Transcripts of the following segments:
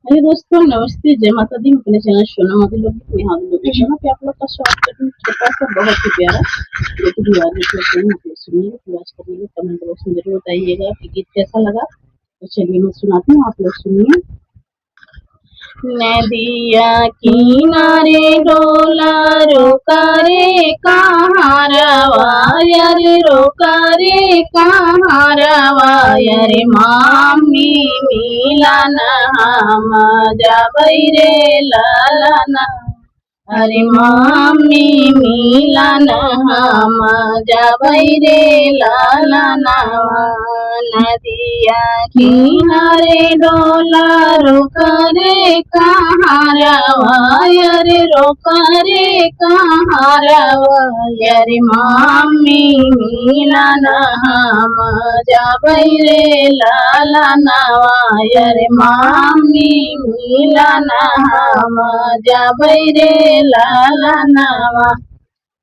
Hello दोस्तों, नमस्ते, जय माता दी। अपने चैनल सोना मोदी लोग में हाजिर लोकेशन पे आप लोग का स्वागत है। छोटा सा बहुत ही प्यारा लेकिन दिवाली के फिल्म आप लोग सुनिए, वॉच करिएगा, कमेंट बॉक्स में जरूर बताइएगा कि गीत कैसा लगा। तो चलिए मैं सुनाती हूँ, आप लोग सुनिए। नदिया किनारे डोला रोका रे कहाँ रवाया रे, रोका रे कहाँ रवाया रे, मामी मिलन हम जबै रे ललन। अरे मामी मिलन हम जबै रे ललनवा। नदिया किनारे डोला रोका रे कहाँ रवाया रे, रोका रे कहाँ रवाया रे, मामी मिलन हम जबै रे ललनवा। रे मामी मिलन हम जबै रे ललनवा।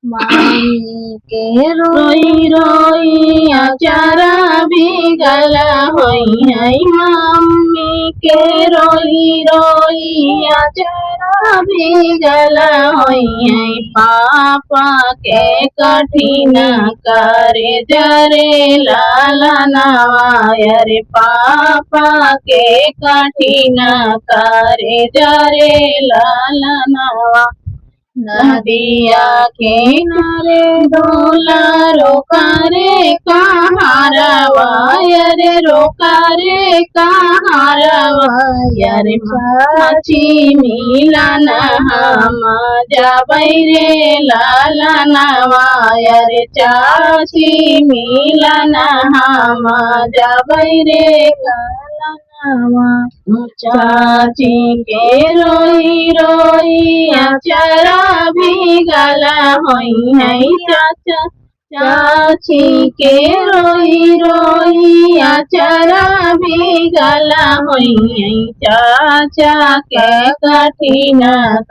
मामी के रोई रोई अचारा भीगल होई है, मामी के रोई रोई अचारा भीगल होई है, पापा के कठिन करे जरे ललनवा। रे पापा के कठिन करे जरे ललनवा। नदिया किनारे डोला रोका रे कहाँ रवाया रे, रोका रे कहाँ रवाया रे, चाची मिलन हम जबै रे ललनवा। रे चाची मिलन हम जबै रे ललनवा। चाची के रोई रोई अचारा भीगल होई है, चाचा चाची के रोई रोई अचारा भीगल होई है, चाचा के कठिन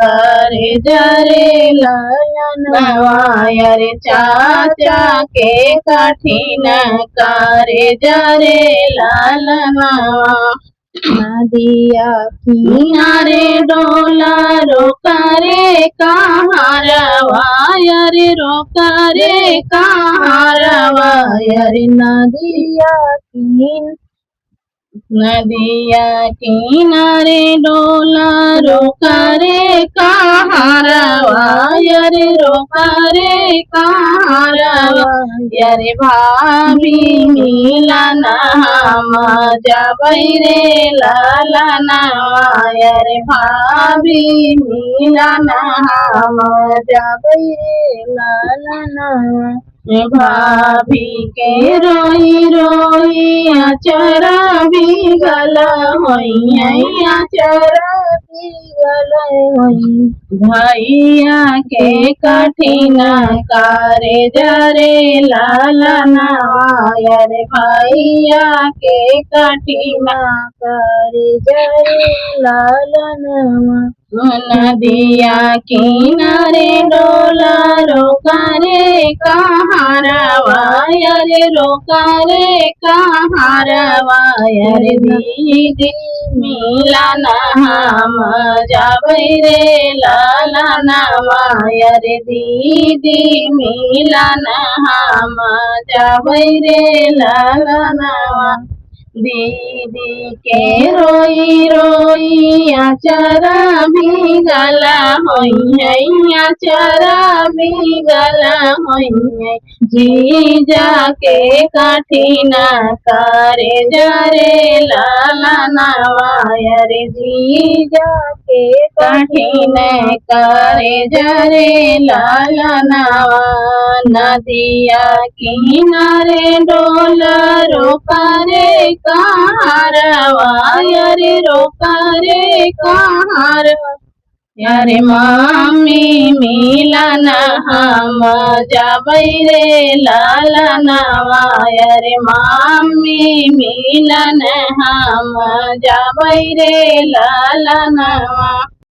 करे जरे ललनवा। रे चाचा के कठिन करे जरे ललनवा। नदिया किनारे डोला रोका रे कहाँ रवाया रे, रोका रे कहाँ रवाया रे, नदिया किनारे डोला रोका रे कहाँ रवाया रे, रोका रे कहाँ रवाया रे, भाभी मिलन हम जबै रे ललनवा। रे भाभी मिलन हम जबै रे ललनवा। भाभी के रोई रोई अचारा भीगल होई है, अचारा भीगल होई, भैया के कठिन करे जरे ललनवा। रे भैया के कठिन करे जरे ललनवा। नदिया किनारे डोला रोका रे कहाँ रवाया रे, रोका रे कहाँ रवाया रे, दीदी मिलन हम जबै रे ललनवा। रे दीदी मिलन हम जबै रे ललनवा। दीदी के रोई रोई अचारा भीगल होई है, अचारा भीगल होई है, जीजा के कठिन करे जरे ललनवा। रे जीजा के कठिन करे जरे ललनवा। नदिया किनारे डोला रोका रे कहाँ रवाया रे, रोका रे कहाँ रवाया रे, मामी मिलन हम जबै रे ललनवा। रे मामी मिलन हम जबै रे ललनवा।